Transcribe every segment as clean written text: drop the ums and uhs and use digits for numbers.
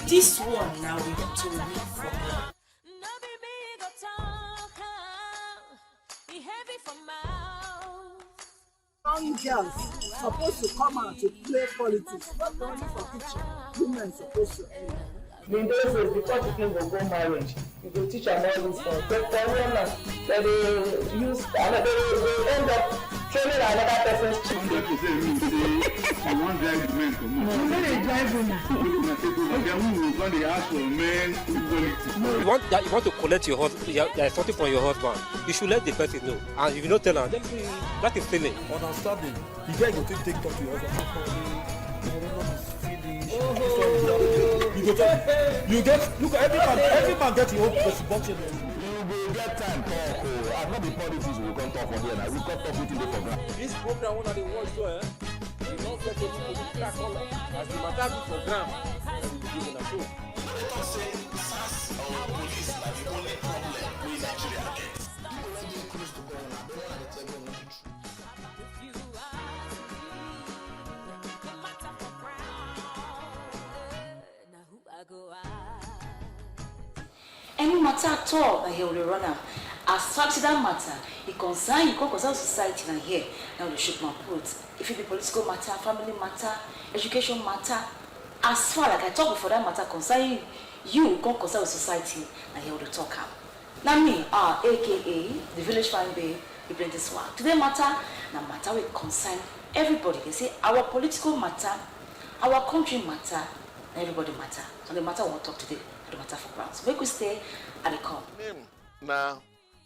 This one now we got to read from her. Young girls supposed to come out to play politics, not only for kitchen. Women supposed to. In those days, before people go marriage, you go teach them all this stuff. But for women, they use another, they end up training another person's children. You want drive the men come on. No, they drive women. They ask for men equality. You want to collect your husband, something from your husband. You should let the person know. And if you don't tell her, that is silly. Understanding. The guy go take talk to your husband. You get look every man get your own responsibility. You will get time talk. I'm not the politics we come talk for here now. We come talk with the program. This program one of the words so you don't get any political color. As the matter be program, you will show. Don't say SARS or police like the only problem we Nigeria get. People like being close to God, I don't want to tell them what to do. Any matter at all that he will run out. As such that matter, it concern you, concern society and here. Now we should not put. If it be political matter, family matter, education matter, as far like I talk before that matter concerning you, concern society and here will talk out. Now me, aka the village fan bay, we bring this one. Today matter, now matter will concern everybody. They say our political matter, our country matter, everybody matter. So the matter we want to talk today. The matter for grounds. We could stay at the call. Name now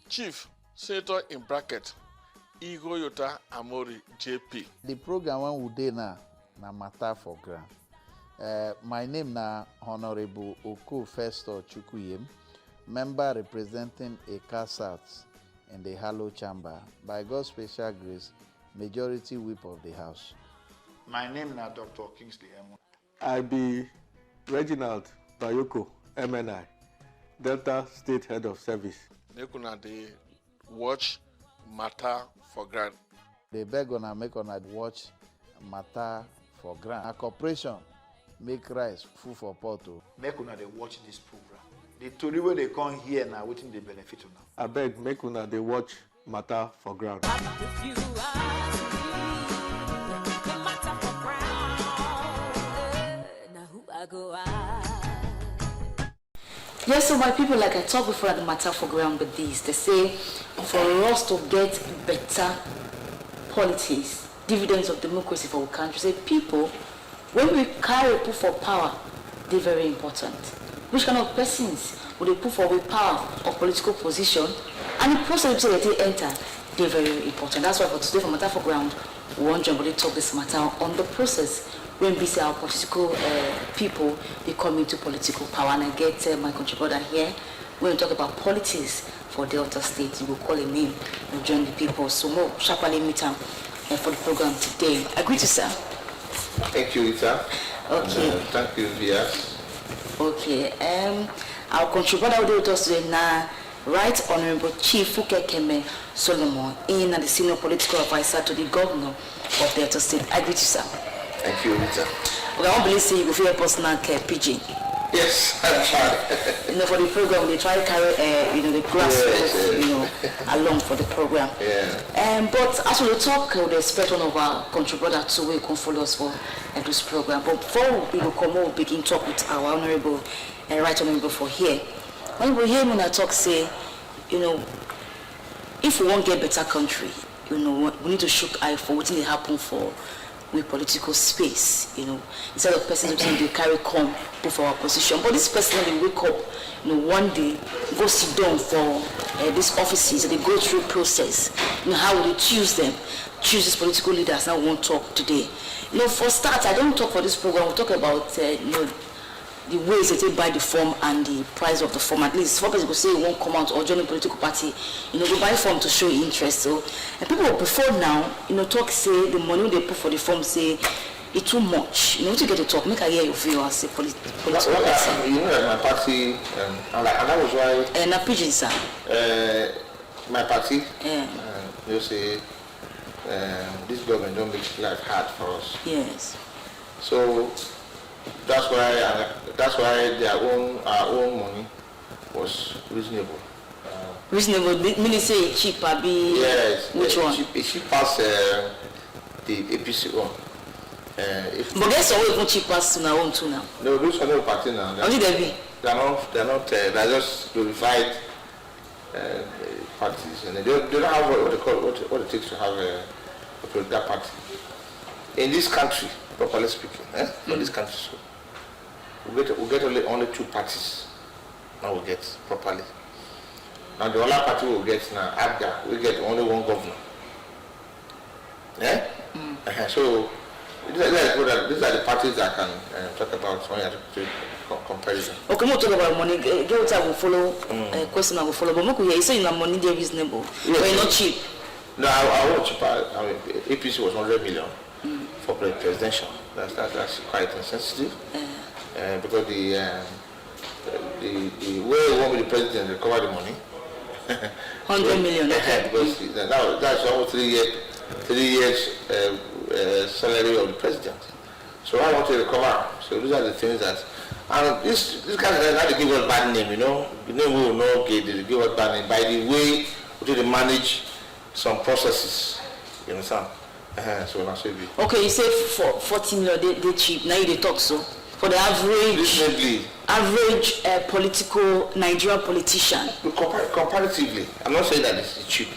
Chief Senator in bracket Igo Yota Amori JP. The program one we do now na matter for ground. My name na Honorable Oko Festo Chukuyem, member representing Eka South in the Harlow Chamber. By God's special grace, majority whip of the House. My name na Dr. Kingsley Emo. I be Reginald Bayoko, MNI, Delta State Head of Service. Nekuna they watch matter for grant. They beg on make on watch matter for grant. A corporation make rice food for Porto. Make una they watch this program. The story where they come here now, waiting the benefit now. I beg make una they watch matter for ground. Yes, so my people, like I talked before at the matter for ground with these, they say for us to get better politics, dividends of democracy for our country, say people, when we carry put for power, they're very important. Which kind of persons would they put for with power or political position, and the process that they enter, they're very important. That's why for today for matter for ground, we want to talk this matter on the process. When we say our political people, they come into political power, and I get my country brother here. When we talk about politics for Delta State, you will call a name and join the people. So more sharply meet him for the program today. Agree to sir? Thank you, Rita. Okay. Thank you, Vias. Okay. Our country brother will do with us today now. Right Honorable Chief Fuke Keme Solomon, in the senior political advisor to the governor of Delta State. Agree to sir? Thank you, Rita. Okay, I want to say you go for your personal care, PG. Yes, I try. For the program, they try to carry, the grassroots, along for the program. Yeah. But as we talk, we expect one of our country brothers to we can follow us for this program. But before we will come, we'll begin talk with our honorable, right honorable for here. When we hear when I talk, say, if we want to get better country, we need to shook eye for what will happen for with political space, instead of persons who they carry come for our position. But this person they wake up, one day, go sit down for these offices, and they go through process. How will they choose them? Choose these political leaders. Now we won't talk today. For start, I don't talk for this program. We'll talk about the ways that they buy the form and the price of the form. At least some people say you won't come out or join a political party, they buy form to show interest. So and people will prefer now, talk say the money they put for the form say it's too much. To get to talk, make I hear your view as a political party. My party, and that was why. And a pigeon, sir. My party. Yeah. You say this government don't make life hard for us. Yes. So that's why our own money was reasonable. Reasonable, meaning say cheaper, be yes. Which one? Cheap pass the APC one. But guess what? Even cheaper to now own too now. No, those are no party now. How did they be? They're not. They're just glorified parties, and they don't have what it takes to have a political party in this country. Properly speaking, for this country, so we get only 2 parties. Now we get properly. Now the other party will get now ABGA. We get only 1 governor. Yeah. So these are the parties that I can talk about when you have to comparison. Okay, we'll talk about money. Get what I will follow. Question I will follow. But you say you have money they reasonable, yes, but not cheap. No, I want cheaper. APC was 100 million for presidential. That's quite insensitive. Because the way you want the president to recover the money. 100 million. Okay. Because that's almost 3 years salary of the president. So I want to recover. So these are the things that, and this guy has to give us bad name, The name we will not get. They give us bad name by the way they manage some processes. You understand? So now say okay, you say for 40 million they cheap. Now they talk so for the average political Nigerian politician. Comparatively, I'm not saying that it's cheap,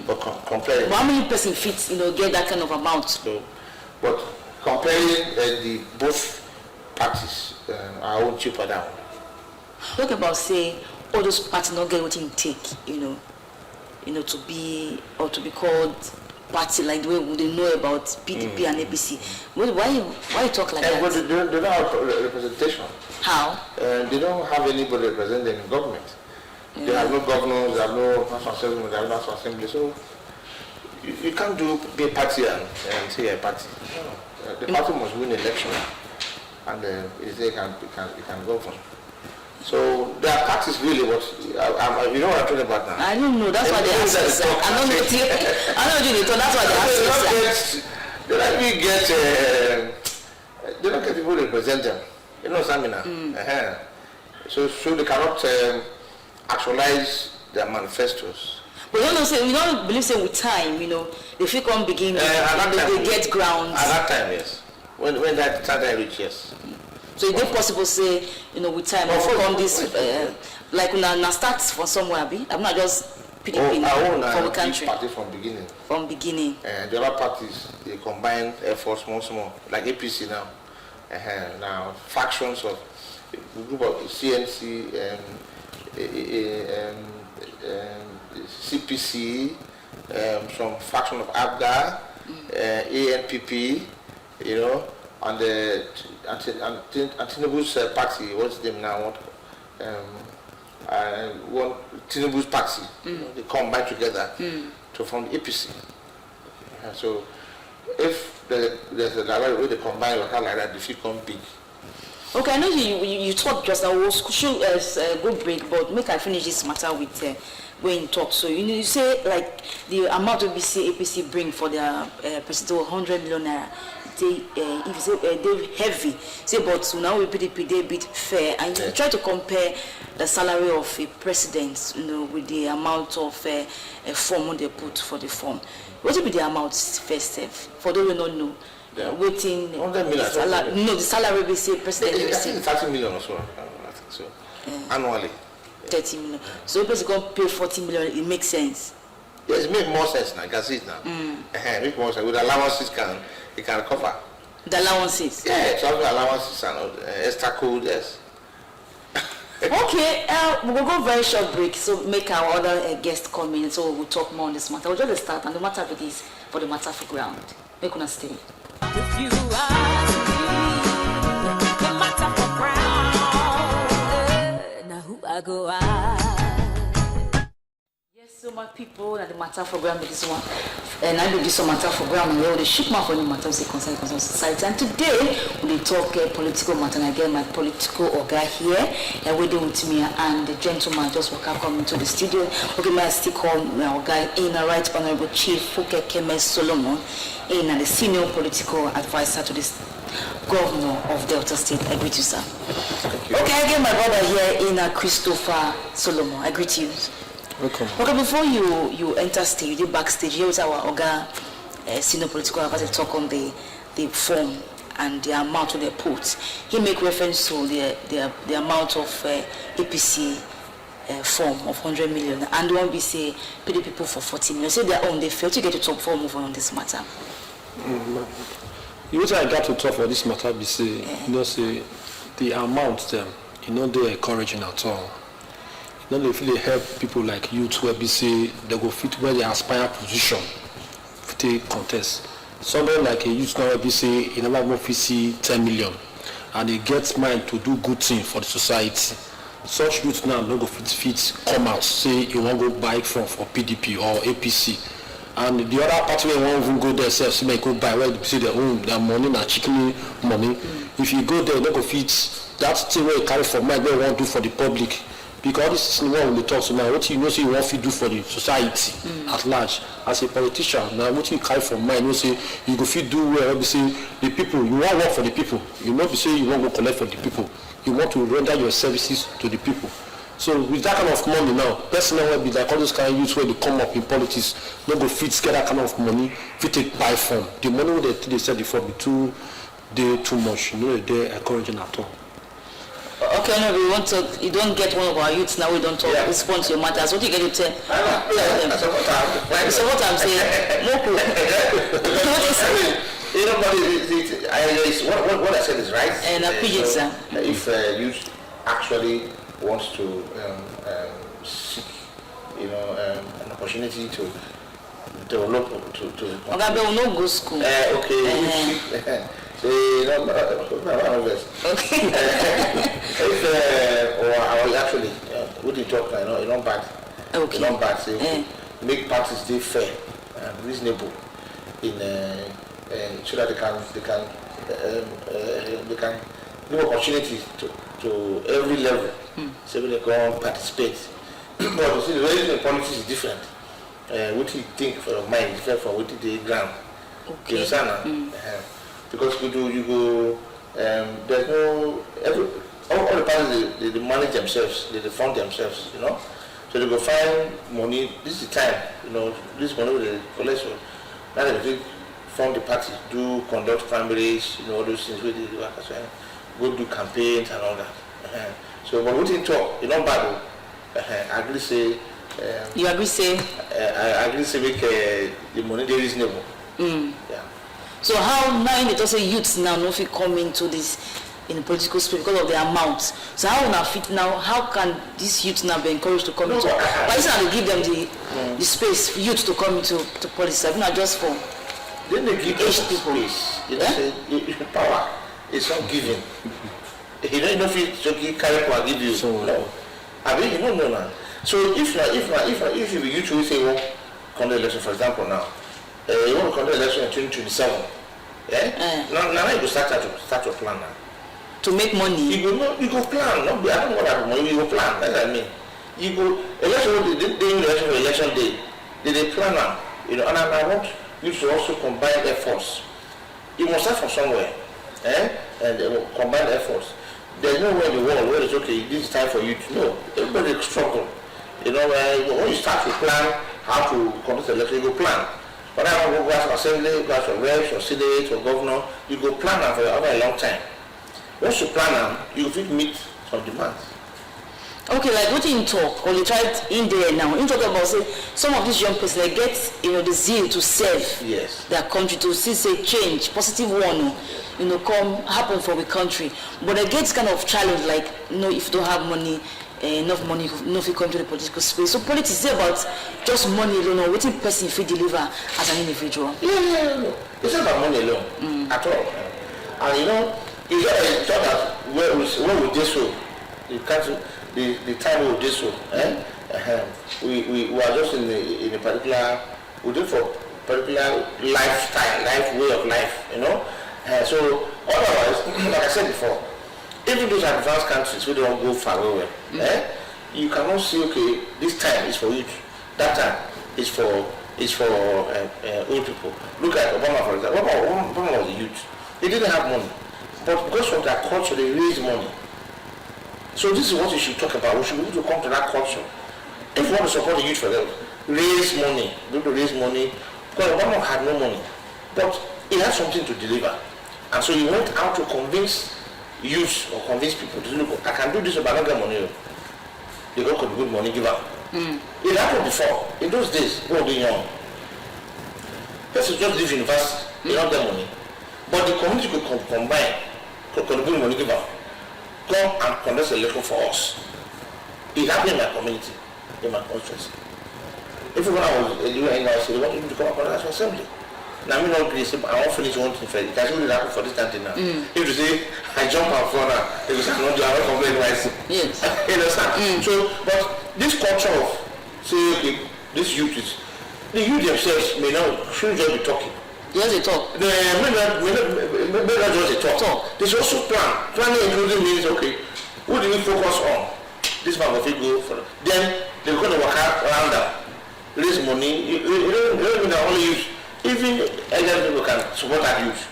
but comparing. But how many person fits get that kind of amount? So, but comparing the both parties are all cheaper down. Talk about say all those parties not get what it take, to be called party like the way they know about PDP and APC. Why you talk like that? But they don't have representation. How? They don't have anybody represent them in government. Yeah. They have no governors, they have no national assembly, they have no national assembly. So you can't be a party and say a party. No. The party must win election, and they can govern. So there are parties really what you know what I'm talking about now. I don't know. That's why they ask us. I don't know. That's why they ask us. They don't get people to represent them. You know what I mean? So they cannot actualize their manifestos. But we don't believe say with time, they feel come begin they get ground. At that time, yes. When that time reach, yes. So is it possible say, with time will come this like when start from somewhere, I'm not just PDP from the country. Party from beginning. From beginning. The other parties they combine efforts small, like APC now. Now factions of a group of CNC CPC, some faction of ABGA, ANPP, and the Tinubu's party. What's the name now? One Tinubu's party. They combine together to form the APC. So if there's a direct way they combine like that, the feel come big. Okay, I know you talked just now. We'll shoot a good break, but make I finish this matter with when you talk. So you say like the amount of APC bring for their president 100 million naira. They if you say they heavy, say but now we PDP they bit fair, and you try to compare the salary of a president, with the amount of form they put for the form. What will be the amount first, for those who don't know? Waiting. The salary we say president. I think 30 million or so. I think so. Annually. 30 million. So if you pay 40 million, it makes sense. Yes, it makes more sense now. I can see it now. It makes more sense. With allowances, it can cover. The allowances? Yeah, so allowances and extra code, yes. Okay, we'll go very short break, so make our other guest come in, so we'll talk more on this matter. We'll just start, and the matter with this for the matter for ground. Make una stay. If you ask me, the matter for ground, now who I go out. Yes, So my people at the matter program with this one, and I do this matter program and they ship my phone matter say concern society. And today we talk political matter. And again, my political guy here, and we do with me and the gentleman just walk up coming to the studio. Okay, my still call my guy in a right honorable Chief Fukekeme Solomon, in the senior political advisor to this governor of Delta State. I greet you, sir. Okay, again, my brother here in Christopher Solomon. I greet you. Welcome. Okay, before you enter stage, you backstage, here is our Oga senior political advisor talk on the form and the amount of the put. He make reference to the amount of APC form of 100 million, and one we say pay the people for 40 million. Say their own, they fail to get to talk for move on this matter. What I got to talk for this matter be say, you know, say the amount them, you know, they encouraging at all. You know, they feel they help people like youth where be say they go fit where they aspire position, fit contest. Somebody like a youth now be say he never go fit see 10 million, and he gets mind to do good thing for the society. Such youth now no go fit come out say you want go buy from for PDP or APC. And the other party where won't even go there, say may go buy where they say their money na chicken money. If you go there, they go fit that thing where you carry for mind, they want to do for the public. Because this is what we talk to now. What you know say you want to do for the society at large. As a politician, now what you carry for mind, you say you go fit do where we say the people, you want to work for the people. You not be say you want to collect for the people. You want to render your services to the people. So with that kind of money now, personally will be like all those kind of youths where they come up in politics, no go fit get that kind of money, fit take buy from. The money they said before be too much, you know, they're encouraging at all. Okay, no, we want to, you don't get one of our youths now, we don't talk, respond to your matters. What do you get to tell them? So what I'm saying, you know, but what I said is right. And so if youth actually wants to seek, you know, an opportunity to develop to. Okay, but we no go school. Okay. So okay. If or I will actually, what do you talk? You know, bad. Okay. You know, bad. Say make parties stay fair and reasonable in so that they can give opportunities to every level, so they can participate. But you see, the way in politics is different. What you think for your mind is different from what you do ground. Okay. You understand? Because you go. There's no all the parties they manage themselves, they fund themselves, you know. So they go find money. This is the time, you know. This money they collect. So now they fund the party, conduct primaries, you know, all those things. Where they go do campaigns and all that. So when we talk, you know, bad. I agree say. You agree say? I agree say make the money they reasonable. Yeah. So how now they say youths now no fit come into this in the political space because of the amount. So how now fit now? How can these youths now be encouraged to come into? Why is it not to give them the space for youth to come into politics? I mean, not just for. Then they give them space. You know, say power is not given. You don't know if you carry power give you. So, no. I mean, you don't know now. So if you begin to say, well, conduct election, for example, now, you want to conduct election in 2027, now you go start your plan now. To make money? You go plan. No, I don't want that money. You go plan. That's what I mean. You go election day. They plan now. You know, and I want you to also combine efforts. You must start from somewhere, and combine efforts. There's no way in the world where it's okay. This is time for you to know. Everybody struggle. You know, when you start to plan how to conduct election, you go plan. But now you go to assembly, go to reps, or senate, or governor, you go plan for a long time. Once you plan them, you will meet some demands. Okay, like what you talk, or you try it in there now. You talk about say some of these young people they get the zeal to serve their country, to see say change, positive one, come happen for the country. But they get kind of challenge like if you don't have money, enough money, if you come to the political space. So politics is about just money alone, or what person if you deliver as an individual. No. It's not about money alone at all. And you got that where we do so, you can't the time we do so, we are just in a particular, we do for particular lifestyle, way of life, you know. So otherwise, like I said before, even those advanced countries who don't go far away, you cannot say, okay, this time is for youth, that time is for old people. Look at Obama, for example. Obama was a youth. He didn't have money, but because of their culture, they raised money. So this is what we should talk about. We should be able to come to that culture. If we want to support the youth for them, raise money. Be able to raise money. Because Obama had no money, but he had something to deliver. And so he went out to convince youth or convince people to look, I can do this, but I don't get money. They go to be good money giver. It happened before. In those days, we were young. Person just leave university, they don't get money. But the community could combine, could contribute money giver. Come and conduct a election for us. It happened in my community, in my constituency. If when I was doing I said, they wanted me to come up on the National Assembly. Now, I'm not agree, I won't finish one thing for it. It has really happened for this time now. If you say, I jump out front now, they will say, I don't complain myself. Yes. You understand? So, but this culture of, say, okay, this youth is, the youth themselves may not, shouldn't just be talking. Yes, they talk. They may not just a talk. There's also plan. Planning including means, okay, who do we focus on? This man will go for it. Then they're going to work around them. Raise money. You don't mean that only use. Even elderly people can support that youth.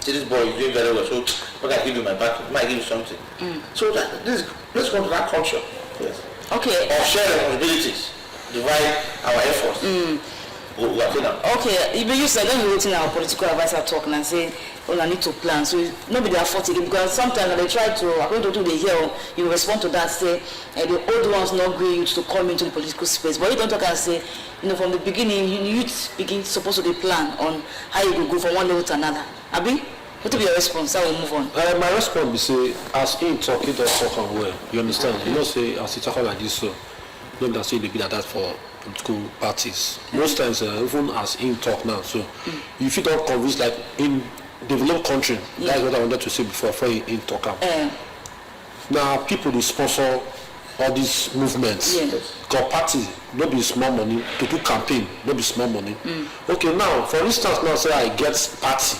See, this boy is doing very well, so I can give you my back, I might give you something. So let's go to that culture. Yes. Okay. Or share responsibilities. Divide our efforts. Okay, you said then we waiting our political advisor talk and say, well, I need to plan. So nobody their fault again, because sometimes when they try to, according to they hear, you respond to that, say the old ones not going to come into the political space. But you don't talk and say, from the beginning, you begin supposed to plan on how you will go from one level to another. Abi, what will be your response? I will move on. My response be say, as he talk, he does talk well. You understand? You know, say as he talk like this, so don't that say they be like that for political parties. Most times, even as in talk now, so if you don't convince, like in developed country, that's what I wanted to say before in talk out. Now people will sponsor all these movements. Because party, not be small money, to do campaign, not be small money. Okay, now for instance, now say I get party,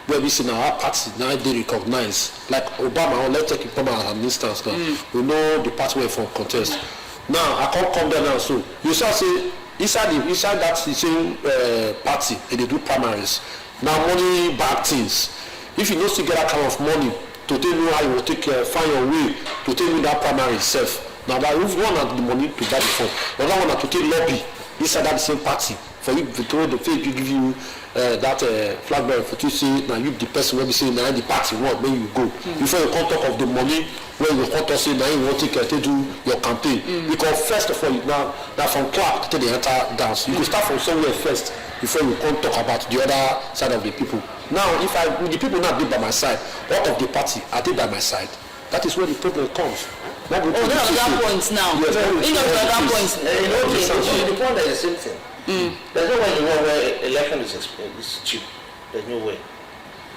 where we see now our party, now they recognize, like Obama, let's take Obama as an instance now. We know the party were from contest. Now I can't come there now, so you shall say inside that same party they do primaries. Now money bad things. If you don't still get that kind of money to tell you how you will take find your way to tell you that primary itself. Now that if one has the money to buy the phone, another one has to take lobby inside that same party for you to throw the fake give you that flag bearer for to say now you the person when you say now the party want when you go before you come talk of the money when you come to say now you want to do your campaign because first of all now from clap to the enter dance you go start from somewhere first before you come talk about the other side of the people. Now if the people not be by my side, what of the party are they by my side? That is where the problem comes. That point now. Yes, that point. The point is the same thing. There's no way in the world where election is cheap. There's no way.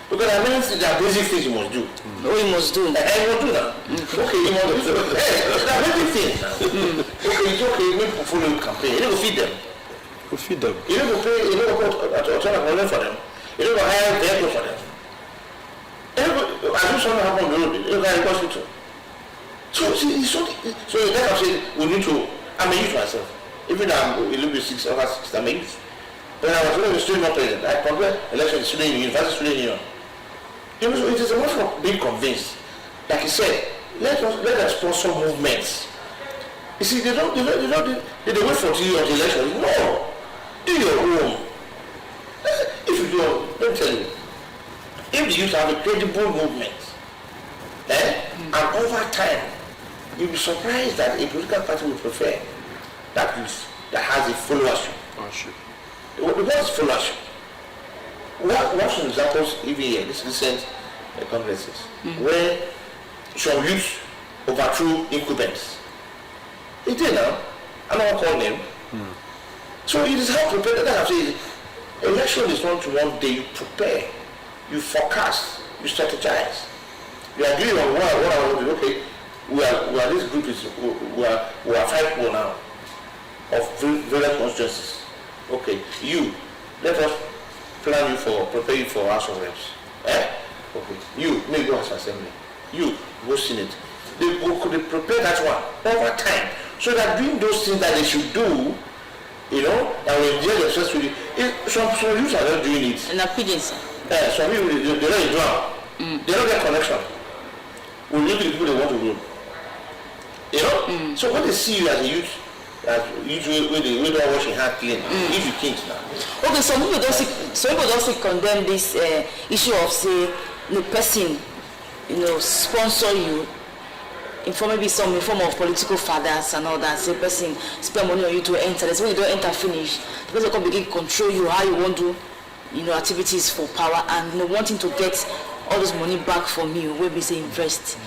Because I mean, there are basic things you must do. What you must do? And you must do that. Okay, you must do that. There are basic things. Okay, it's okay, you need to follow your campaign. You need to feed them. You feed them. You need to pay, you need to put a ton of money for them. You need to hire vehicles for them. I do something happen on the road, you need to hire a hospital. So that's what I'm saying, we need to, I'm a youth myself. Even though I'm a little bit over 6, I'm a youth. When I was a student president, I compared election to student union, university student union. You know, so it is a matter of being convinced. Like you said, let us sponsor movements. You see, they wait for you on the election. No. Do your own. If you do, let me tell you, if the youth have a credible movement, and over time, you'll be surprised that a political party will prefer that youth that has a followership. What is followership? What some examples even here, this recent congresses, where some youth overthrew incumbents. It did now. I don't want to call them. So it is how prepared that I say election is not one day. You prepare, you forecast, you strategize. You agree on what I want to do. Okay, we are this group is we are 5 people now of various constituencies. Okay, let us prepare you for House of Reps. Okay, you may go House Assembly. You go Senate. They prepare that one over time, so that doing those things that they should do, that will enjoy themselves with it. Some youths are not doing it. And opinions. Some people they don't enjoy. They don't get connection. We live with the people they want to grow. So when they see you as a youth, when they don't wash your hand clean, if you can't now. Okay, some people don't condemn this issue of say the person, sponsor you. In form of political fathers and all that. Say person spend money on you to enter. That's when you don't enter finish. The person can begin to control you how you want to activities for power and wanting to get all this money back from you when we say invest,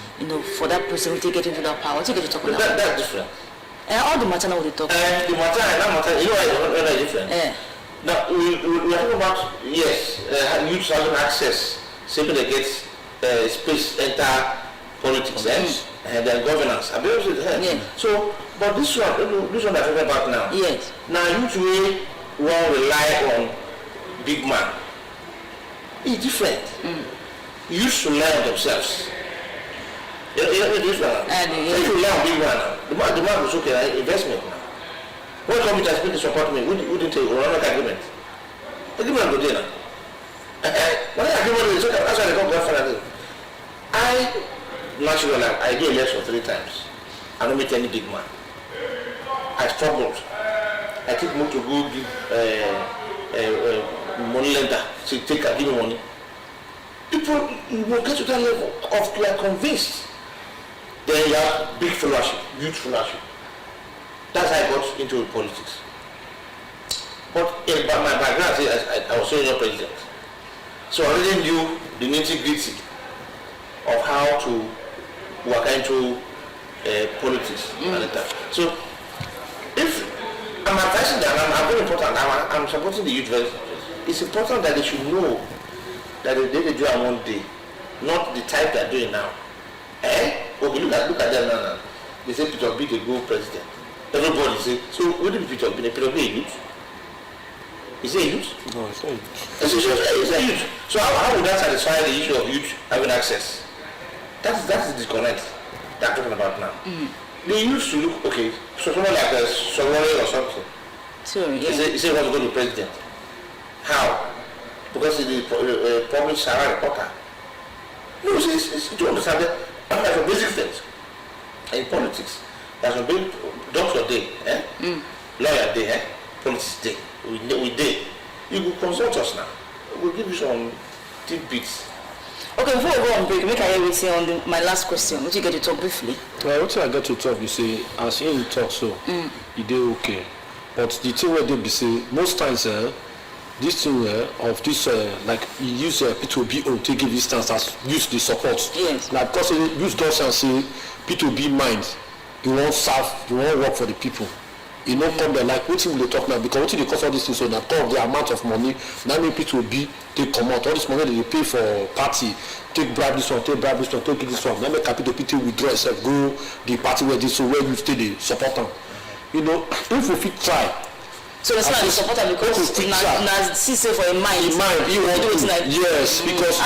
for that person to get into that power. What you get to talk about? That's different. And all the matter now they talk. The matter and that matter, why it's different. Now we are talking about youth having access, simply they get space enter politics and then governance. I believe it. So, but this one I'm talking about now. Yes. Now youth will rely on big man. It's different. Youth rely on themselves. This one. If you rely on big man, the man was okay, investment now. What company has been to support me? Who didn't take agreement? Agreement go there now. When I agreement is okay, that's why they come to naturally, I do election 3 times. I don't meet any big man. I struggled. I took money to go give money lender to take and give me money. People will get to that level of you are convinced. Then you have big fellowship, youth fellowship. That's how I got into politics. But my background, I was senior president. So I already knew the nitty-gritty of how to work into politics and that. So if I'm advising them, I'm very important, I'm supporting the youth very. It's important that they should know that they do it one day, not the type they're doing now. Okay, look at them now. They say Peter Obi the go president. Everybody say, so what did Peter Obi? Peter Obi a youth? Is he a youth? No, it's not youth. It's a youth. So how would that satisfy the issue of youth having access? That's the disconnect that I'm talking about now. They used to look, okay, so someone like a Sorori or something. Sorry, yeah. He said he wants to go to president. How? Because he's the public Sarah reporter. No, you don't understand that. That's a basic things. In politics, there's a big doctor day, lawyer day, politics day. We day. You will consult us now. We'll give you some tidbits. Okay, before we go on break, make I hear you say on my last question. What you get to talk briefly? Well, what I get to talk, you say, as in talk so, you do okay. But the thing where they be say, most times, this thing of this, like, you use P2B on to give instance as use the support. Yes. Like, because you use those and say, P2B mind, you won't serve, you won't work for the people. You know, come there, like, what will they talk now? Because what they cost all these things, so that talk the amount of money, now maybe P2B, they come out, all this money they pay for party, take bribe this one, take bribe this one, take this one, now make capital P2 withdraw itself, go the party where this, so where you stay, they support them. You know, if we fit try. So it's not the supporter because now see say for a mind. You want to do it like yes, because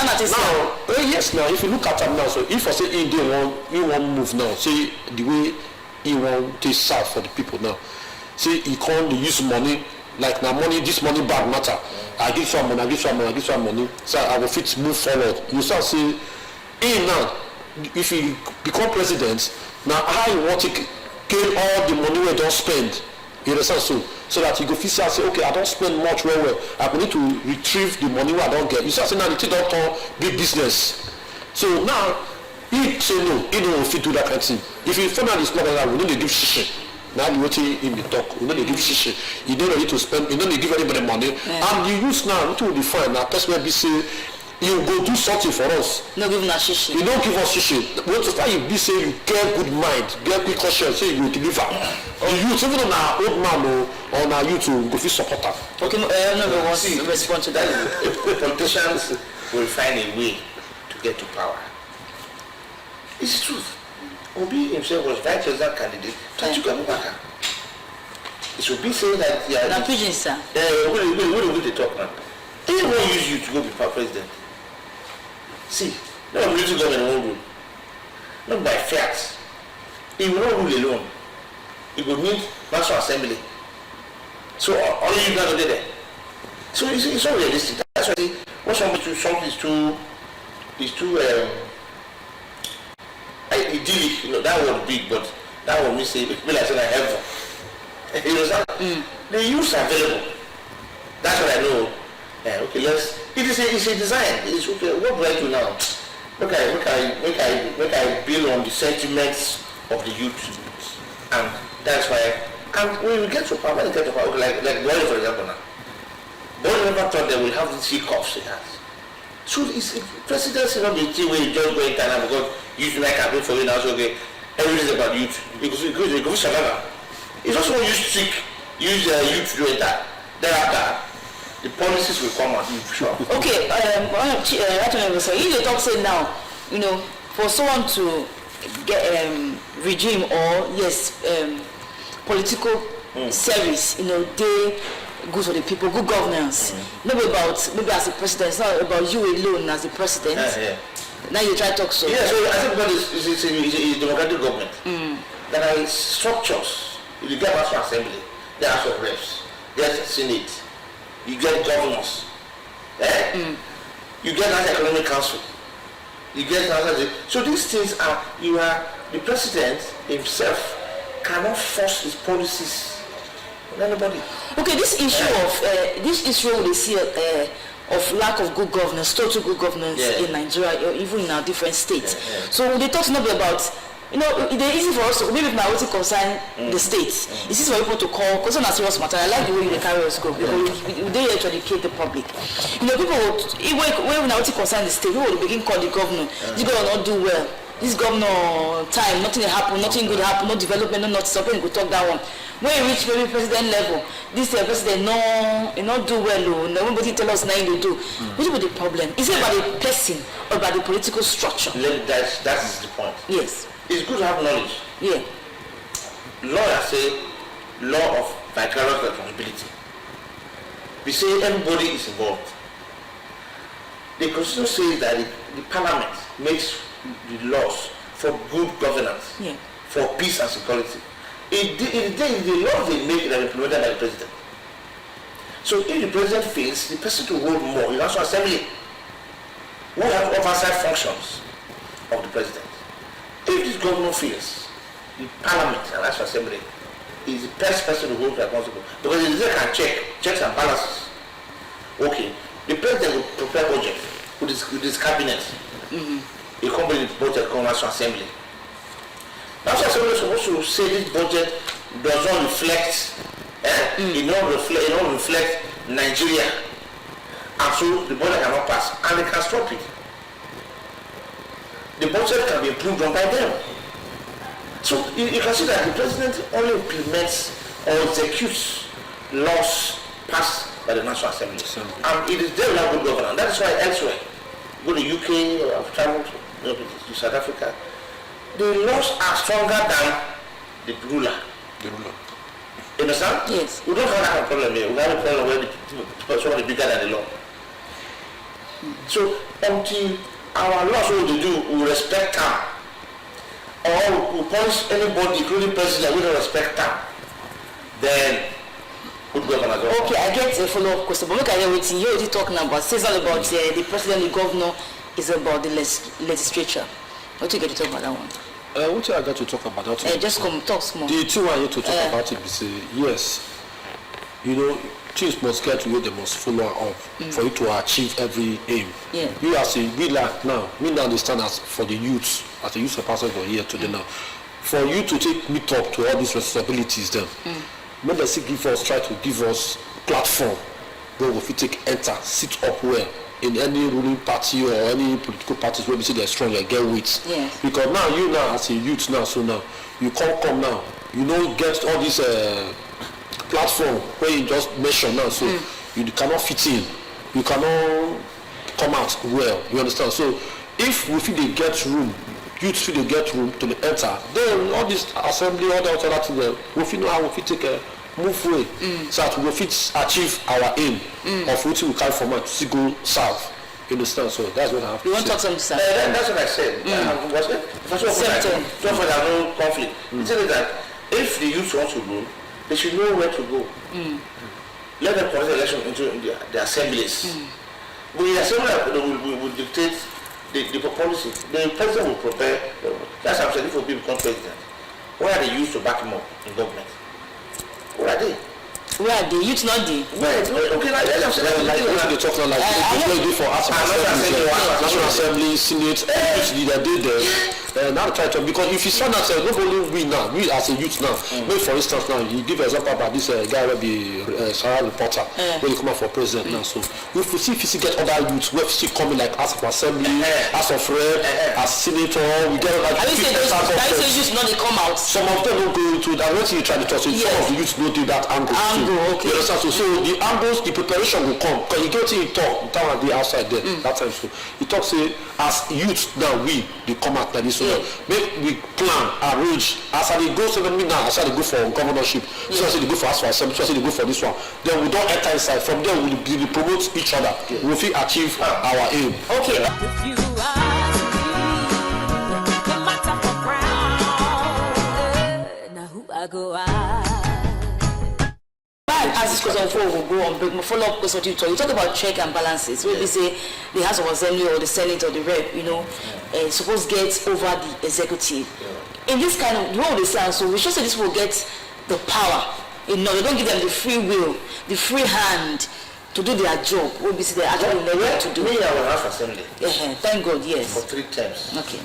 now if you look at them now, so if I say he won't move now, say the way he won't take serve for the people now. Say he can't use money like now money, this money bad matter. I give some money, I give some money, so I will fit move forward. You start say now if he become president, now how you want to gain all the money we don't spend. You understand so that you go fit say okay, I don't spend much well. I need to retrieve the money I don't get. You start say now the thing don't turn big business. So now he say no, he don't fit do that kind of thing. If you find out it's not like we need to give shishi. Now you wait in the talk, we need to give shishi. You don't need to spend, you don't need to give anybody money. And you use now, it will be fine. Now person will be say you go do something for us. No give us shishi. You don't give us shishi. What if you be say you get good mind, get good conscience, say you deliver. The youth, even on our old man or on our youth, go fit support them. Okay, no wants to respond to that. Politicians will find a way to get to power. It's the truth. Obi himself was vice president candidate to Atiku Abubakar. It should be saying that The pigeon, sir. What do they talk now? Anyone use you to go be president? See, no military government won't rule. Not by fiat. He will not rule alone. He will need National Assembly. So only you guys are there. So it's not realistic. That's why I say what something is too idyllic. You know, that word big, but that word means say like saying heaven. You know, the use available. That's what I know. Okay, it's a design. It's okay. What do I do now? Make I build on the sentiments of the youth, and that's why. And when we get to power, like Boyle, for example, now. Boyle never thought they will have these hiccups he has. So it's presidency not the thing where you just go in Ghana because youth like campaign for you now. So okay, everything is about youth because it goes Shabana. It's also use youth to do it that. Thereafter, the policies will come out. Sure. Okay, you talk say now, you know, for someone to get regime or political service, you know, they good for the people, good governance. Not about maybe as a president, it's not about you alone as a president. Now you try to talk so. Yeah, so I think because it's a democratic government. There are structures. You get National Assembly, the House of Reps, there's the Senate, you get governors, you get National Economic Council, you get so these things are the president himself cannot force his policies on anybody. Okay, this issue we see of lack of good governance, total good governance in Nigeria, or even in our different states. So they talk not about, you know, it's easy for us to, maybe my what concern the states. It's easy for people to call, because it's a serious matter. I like the way you carry us go, because they here to educate the public. You know, people would, when I concern the state, people will begin call the governor. This governor not do well. This governor time, nothing happen, nothing good happen, no development, no nothing, something could talk that one. When you reach maybe president level, this president not do well, nobody tell us nothing to do. What is the problem? Is it about the person or about the political structure? That is the point. Yes. It's good to have knowledge. Yeah. Lawyers say law of vicarious responsibility. We say everybody is involved. The constitution says that the parliament makes the laws for good governance, for peace and security. The laws they make are implemented by the president. So if the president fails, the person to hold more in National Assembly will have oversight functions of the president. If this governor fails, the parliament and National Assembly is the best person to hold responsible because they can checks and balances. Okay, the president will prepare budget with his cabinet. A company budget called National Assembly. National Assembly is supposed to say this budget does not reflect, it not reflect Nigeria, and so the budget cannot pass, and they can stop it. The budget can be approved on by them. So you can see that the president only implements or executes laws passed by the National Assembly, and it is there without good governance. That is why elsewhere, go to UK or I've traveled to South Africa, the laws are stronger than the ruler. You understand? Yes. We don't have that problem here. We have a problem where the person is bigger than the law. So until our laws, what we do, we respect them, or we punish anybody, including president, we don't respect them, then good governance. Okay, I get a follow-up question, but look at everything you're already talking about. Says all about the president, the governor, is about the legislature. What do you get to talk about that one? What I got to talk about that? Just come talk small. The two I need to talk about it is yes, you know, things must get to where they must follow up for you to achieve every aim. Yeah. You as a we now understand as for the youth, as a youth ambassador here today now, for you to meet up to all these responsibilities then, let us try to give us platform where we enter, sit up well in any ruling party or any political parties where we see they're strong and get weight. Yes. Because now you now as a youth now, so now you come now, you know, get all this platform where you just mention now, so you cannot fit in, you cannot come out well, you understand? So if we feel they get room, youth feel they get room to enter, then all this assembly, all the other things, we feel know how we take a move way, so that we fit achieve our aim of what we carry from us to go south. You understand? So that's what I have to say. You want to talk something, sir? That's what I said. First of all, there's no conflict. It's only that if the youth want to go, they should know where to go. Let them conduct the election into the assemblies. The assembly will dictate the policy. The president will prepare. That's what I'm saying. If people become president, where are the youth to back him up in government? Where are they? Where are the youth not the? Okay, like they talk like they do for us, National Assembly, Senate, youth leader, they there. Now try to, because if you saw that, not only we now, we as a youth now, maybe for instance now, you give an example about this guy will be Sarah reporter when he come out for president now. So if you see get other youths, we see coming like as of assembly, as of rep, as senator, we get like. I say those youths not they come out. Some of them don't go into that. When you try to talk, some of the youths don't do that angle. Okay. You understand? So the angles, the preparation will come. Because you get to talk down at the outside there. That time so he talks say as youth now we come out like this. So make we plan, arrange. As I go to the now, as I go for governorship, so I say they go for us for assembly, so I say they go for this one. Then we don't enter inside. From there we will promote each other. We will achieve our aim. Okay. If you ask me, the matter for crown. Now who I go as this question before we go on break, follow up question you talk about check and balances. Where we say the House of Assembly or the Senate or the Rep, suppose get over the executive. In this kind of role they say, so we should say this will get the power. They don't give them the free will, the free hand to do their job. What we say they actually never to do. Me, I will have assembly. Thank God, yes. For 3 terms. Okay.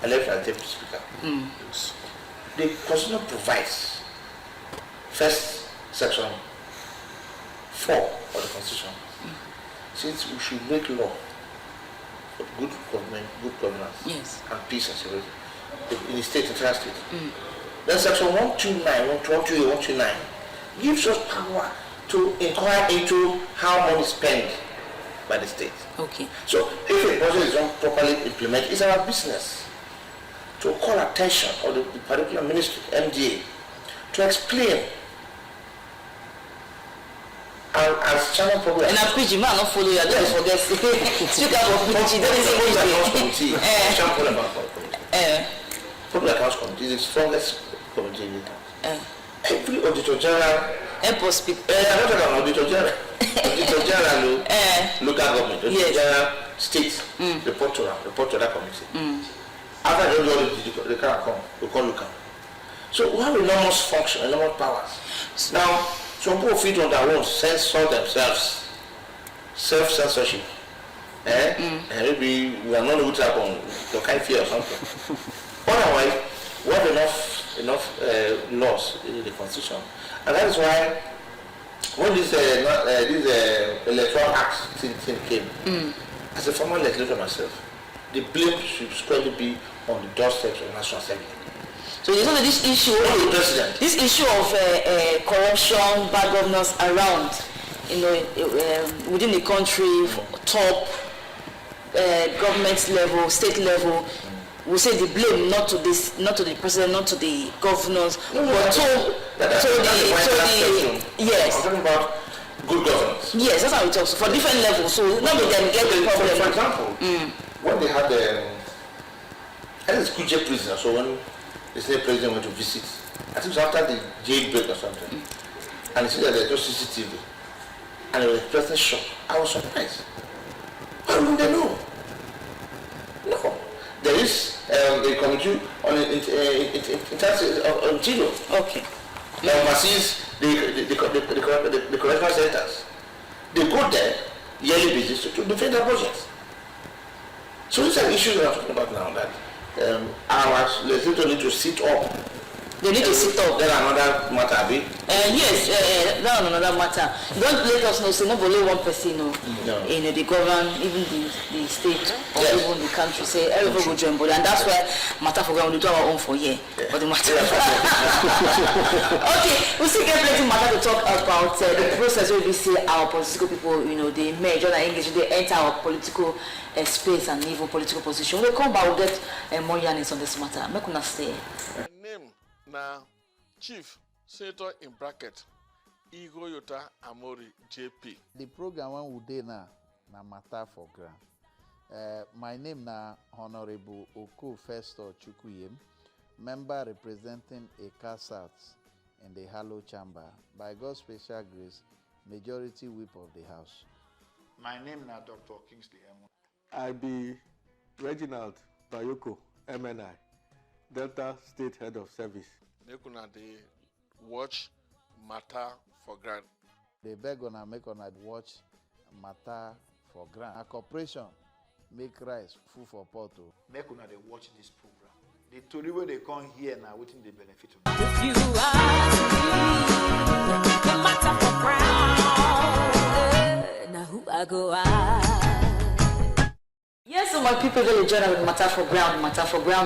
I left as deputy speaker. The Constitution provides first section 4 of the Constitution. Since we should make law for good government, good governance, and peace and security in the state, entire state. Then section 129, 129 gives us power to inquire into how money is spent by the state. Okay. So if a budget is not properly implemented, it's our business to call attention of the particular ministry, MDA, to explain. And as Channel Program. And I'm preaching, man, not follow you, I don't forget. Speak up of preaching, that is a Channel Public Accounts Committee is the strongest committee in the house. Every Auditor General. I'm not talking about Auditor General. Auditor General, local government, Auditor General, state, report to that committee. After they can't come, we call local. So we have enormous function, enormous powers. Now, some people feel on their own, censor themselves, self-censorship. And maybe we are not able to happen, some kind of fear or something. Otherwise, we have enough laws in the Constitution. And that is why when this electoral act thing came, as a former legislator myself, the blame should squarely be on the doorsteps of the National Assembly. So you know this issue of corruption, bad governance around, within the country, top government level, state level, we say the blame not to the president, not to the governors, but to the yes. I'm talking about good governance. Yes, that's how we talk. So for different levels, so not make them get the problem. For example, when they had I think it's Kuje prison, so when the state president went to visit, I think it was after the jailbreak or something, and he said that there's just CCTV, and it was a pleasant shock. I was surprised. Why wouldn't they know? No. There is a committee on interior. Okay. That oversees the correctional centers. They go there yearly basis to defend their budgets. So these are issues that I'm talking about now, that our legislators need to sit up They need to sit up. Then another matter, Abi? Yes, that's another matter. Don't let us know, say, not only one person, no. You know, they govern even the state or even the country, say, everybody will join body. And that's why matter for ground, we do our own for here. For the matter. Okay, we still get plenty matter to talk about the process where we see our political people, you know, they merge or engage, they enter our political space and even political position. We'll come back, we'll get more yarnings on this matter. Make una stay. Name na Chief Senator in bracket Igo Yota Amori JP. The program when we dey now na matter for ground. My name na Honorable Oko Festo Chukuyem, member representing Eka South in the Harlow Chamber. By God's special grace, majority whip of the house. My name na Dr. Kingsley Emo. I be Reginald Bayoko, MNI, Delta State Head of Service. Nekuna dey watch matter for ground. They beg on make on watch matter for ground. A corporation make rice food for pot. Make una dey watch this program. The tori wey they come here now, wetin dey benefit If you ask me, the matter for ground, now who I go ask? Yes, so my people really join us with matter for ground,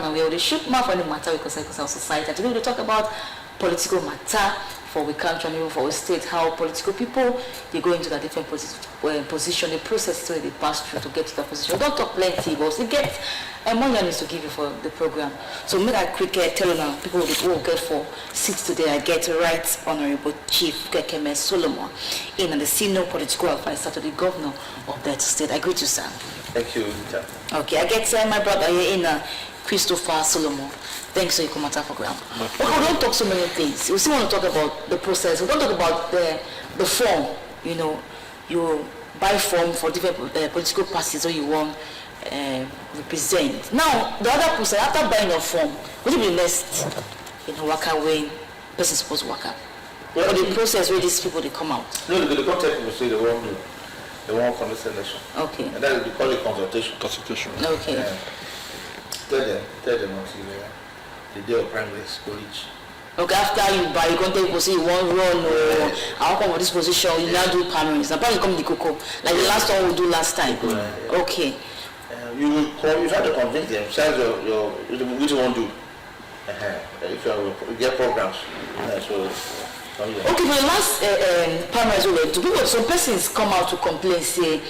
and we will shoot more for the matter because our society. Today we talk about political matter for we country and even for our state, how political people they go into the different position, the process where they pass through to get to the position. We don't talk plenty, but we get more news to give you for the program. So make a quick tell now people who will get for seats today. I get Right Honorable Chief Kekeme Solomon in the senior political advisor to the governor of that state. I greet you, sir. Thank you, Rita. Okay, I get my brother here in Christopher Solomon. Thanks for your matter for ground. But we don't talk so many things. We still want to talk about the process. We don't talk about the form. You know, you buy form for different political parties or you want represent. Now, the other process, after buying your form, what will be next? You know, work out when person supposed to work out. Well, the process where these people they come out. No, the contact people say they won't do. They won't contest election. Okay. And that we call it consultation. Okay. Tell them until the day of primaries go reach. Okay, after you buy, you can't tell say you want run or I'll come for this position, you now do primaries. Now you come the cocoa. Like the last one we do last time. Okay. You try to convince them, besides your which one do. If you get programs. Okay, for the last primaries we went to, people, some persons come out to complain, say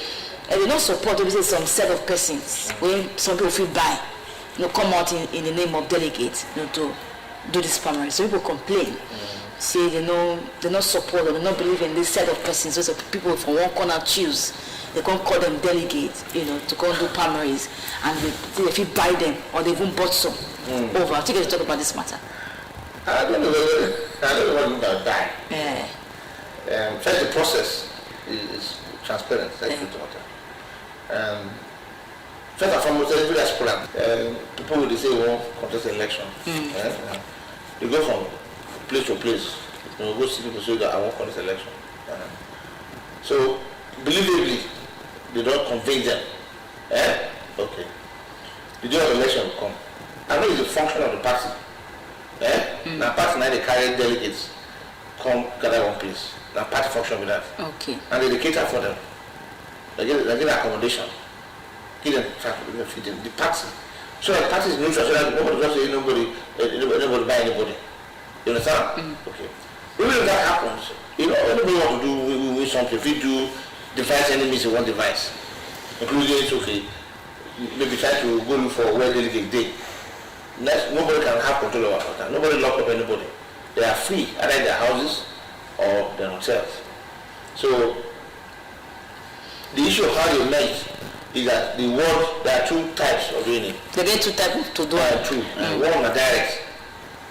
they don't support, say some set of persons when some people feel buy, you know, come out in the name of delegates, you know, to do this primary. So people complain, say they not support or they not believe in this set of persons. So people from one corner choose, they can't call them delegates, you know, to go and do primaries, and they feel buy them or they even bought some over. I think I talk about this matter. I don't know what about that. First, the process is transparent. First and foremost, everybody has program. People will say, "Well, contest election." They go from place to place. You know, go see people say that I want contest election. So, believably, they don't convince them. Okay. The day of election will come. I know it's a function of the party. Now party now they carry delegates come gather one place. Now party function with that. Okay. And they cater for them. They get accommodation. Give them feed them. The party. So the party is neutral, so that nobody doesn't say nobody buy anybody. You understand? Okay. Even if that happens, you know, anybody want to do with something, if you do device enemies in one device, including it's okay, maybe try to go look for where delegate day. Nobody can have control over that. Nobody lock up anybody. They are free, either in their houses or their hotels. So the issue of how they make is that the world, there are two types of doing it. There are two types to do it. Two. One are direct,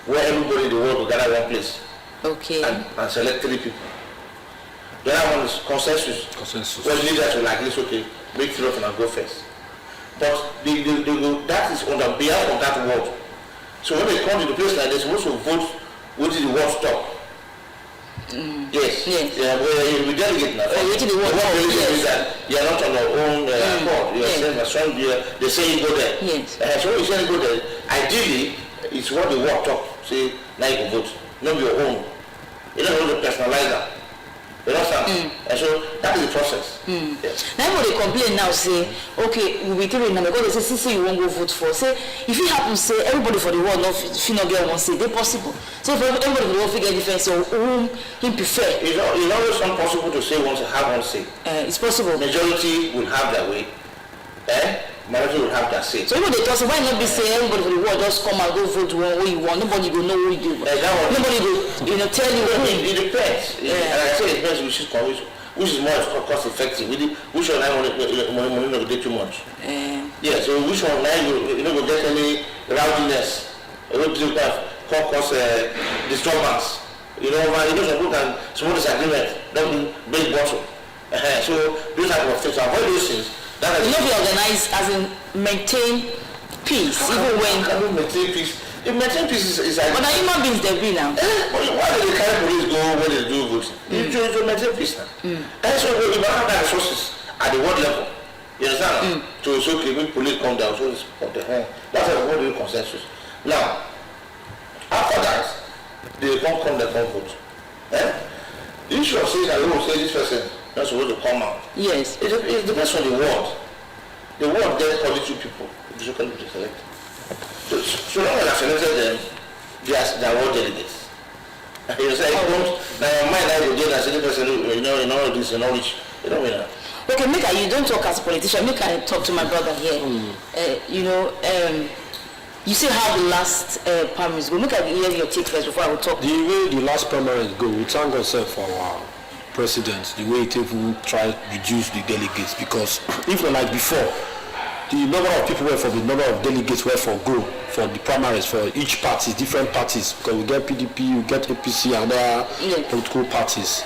where everybody in the world will gather one place. Okay. And select 3 people. The other one is consensus. Where leaders will like this, okay, make 3 of them and go first. But that is on the behalf of that word. So when they come to the place like this, they supposed to vote what is the word stop. Yes. We delegate now. The you are not on your own accord. You are saying they say you go there. Yes. So when you say you go there, ideally, it's what the word talk. Say, now you can vote. Not your own. You don't want to personalize that. You understand? And so that is the process. Yes. Now when they complain now, say, okay, we'll be telling them because they say you won't go vote for. Say, if it happens, say everybody for the world not if you not get one say, they possible. So if everybody for the world figure difference, so whom he prefer. It's always impossible to say once have one say. It's possible. Majority will have their way. Majority will have their say. So when they talk, why not be say everybody for the world just come and go vote one way you want? Nobody will know who you do. Nobody will, tell you. It depends. And like I say, it depends which is more cost effective. Which one I money not get too much. Yeah. So which one now you don't get any rowdiness. You don't cause disturbance. Some people can small disagreement. Don't be big bottle. So those type of things. To avoid those things. You know, be organized as in maintain peace, even when. How can we maintain peace? If maintain peace is like. But the human beings they be now. Why do the carry police go when they do voting? You maintain peace now. And so you don't have that resources at the world level. You understand? So it's okay when police come down, so it's up there. That's what we do consensus. Now, after that, they come they come vote. The issue of saying that we will say this person not supposed to come out. Yes. It depends on the world. The world gets only 2 people who can be selected. So long as I selected them, they are world delegates. You say, now your mind I will get as any person, in all of this, in all which, you don't mean that. Okay, you don't talk as a politician. Make I talk to my brother here. You see how the last primaries go. Make I hear your take first before I will talk. The way the last primaries go, we thank ourselves for our president, the way it even tried to reduce the delegates, because if like before, the number of people were for the number of delegates were for the primaries for each party, different parties, because we get PDP, we get APC and other political parties.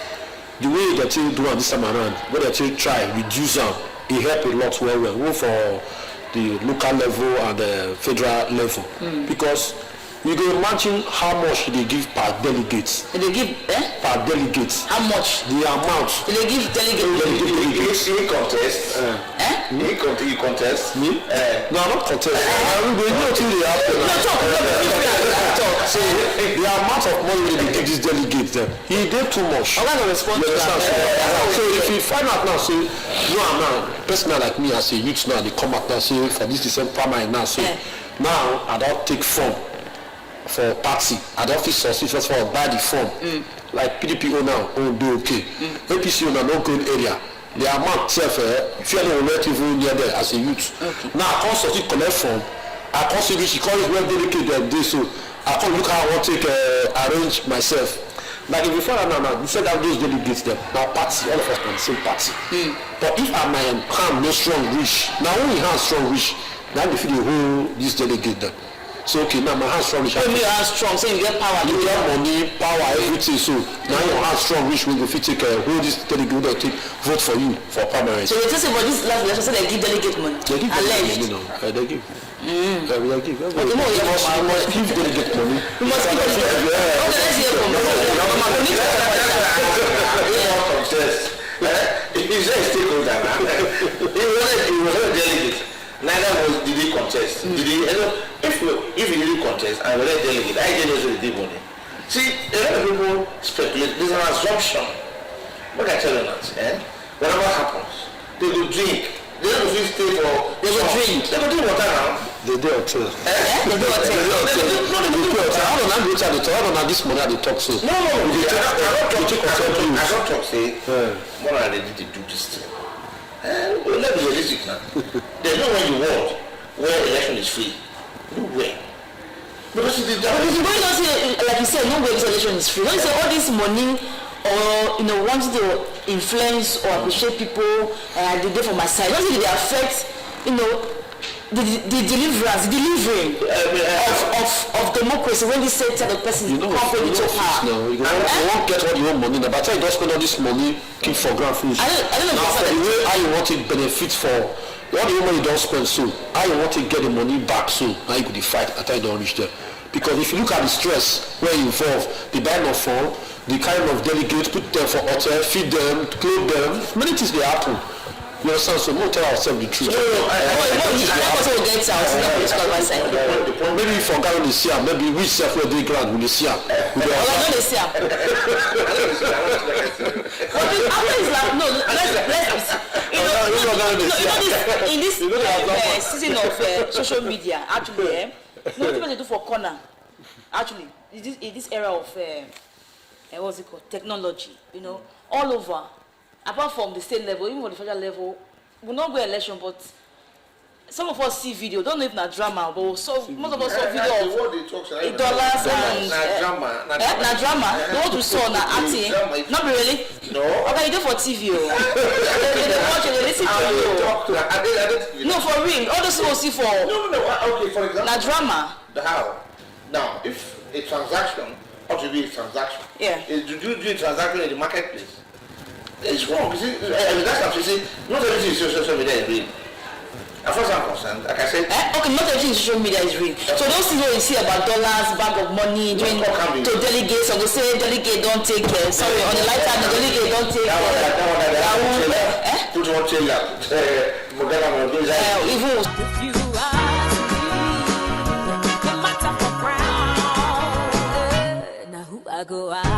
The way that you do on this time around, when they try reduce them, it help a lot well for the local level and the federal level, because you can imagine how much they give per delegates. They give per delegates. How much? The amount. They give delegates. You contest. You contest. Me? No, I'm not contest. We know till they happen. So the amount of money they give these delegates, he did too much. I'm gonna respond to that. So if you find out now, say, I'm now, person like me, I say youth now, they come out now, say for this the same primary now, so now I don't take form for party. I don't feel successful for buy the form. Like PDP now, do okay. APC now, no good area. The amount self, if you are not even near there as a youth. Now I can't sort collect form. I can't see which because it's well dedicated them day, so I can't look how I want to arrange myself. Like if you find out now, you said that those delegates them, now party, all of us are the same party. But if I'm hand no strong reach, now only hand strong reach, now they feel the whole this delegate them. So okay, now my hand strong reach. When you hand strong, so you get power. You get money, power, everything. So now your hand strong reach will fit take who this delegate will take vote for you for primaries. So they just say about this last election, so they give delegate money. They give delegate money, they give. They give. You must give delegate money. You must give delegate money. Okay, let's hear from If you say stakeholder, he was a delegate. Neither did he contest. Did he? If he didn't contest, I will delegate. I didn't also did money. See, a lot of people speculate. There's an assumption. What I tell you that, whatever happens, they will drink. They don't feel stay for. They will drink. They will drink water now. They do hotel. They do hotel. How long have you talked? How long have this money they talk so? No. I don't talk. Say, more than they did to do this thing. Let's be realistic now. There's no way in the world where election is free. No way. Because if you don't say, like you said, no way this election is free. When you say all this money or wanting to influence or appreciate people they do for my side, don't say they affect the deliverance, the delivering of democracy when this set of person come with the power. No, you won't get all your money now. But I don't spend all this money, keep for grand food. I don't know now, for the way how you want it benefit for all the money you don't spend, so how you want to get the money back, so now you could fight until you don't reach there. Because if you look at the stress where you involve, the buying of form, the kind of delegates, put them for hotel, feed them, clothe them, many things they happen. You understand? So we'll tell ourselves the truth. Maybe for Ghana this year, maybe we self will do grand with this year. In this season of social media, actually, no people they do for corner. Actually, in this era of what's it called, technology, all over. Apart from the state level, even for the federal level, we'll not go election, but some of us see video, don't know if it's drama, but so most of us saw video of dollars and drama. The what we saw na acting, not really. No. Okay, you do for TV. They watch it, they listen to you. No, for real. All those people see for. No. Okay, for example. Na drama. How? Now, if a transaction ought to be a transaction, is to do a transaction in the marketplace. It's wrong. You see, that's what you see. Not everything is social media is real. As far as I'm concerned, like I said. Okay, not everything in social media is real. So those things you see about dollars, bag of money, doing to delegates, or they say delegate don't take care. Sorry, on the light side, the delegate don't take care. Put one trailer. Even. Now who I go out.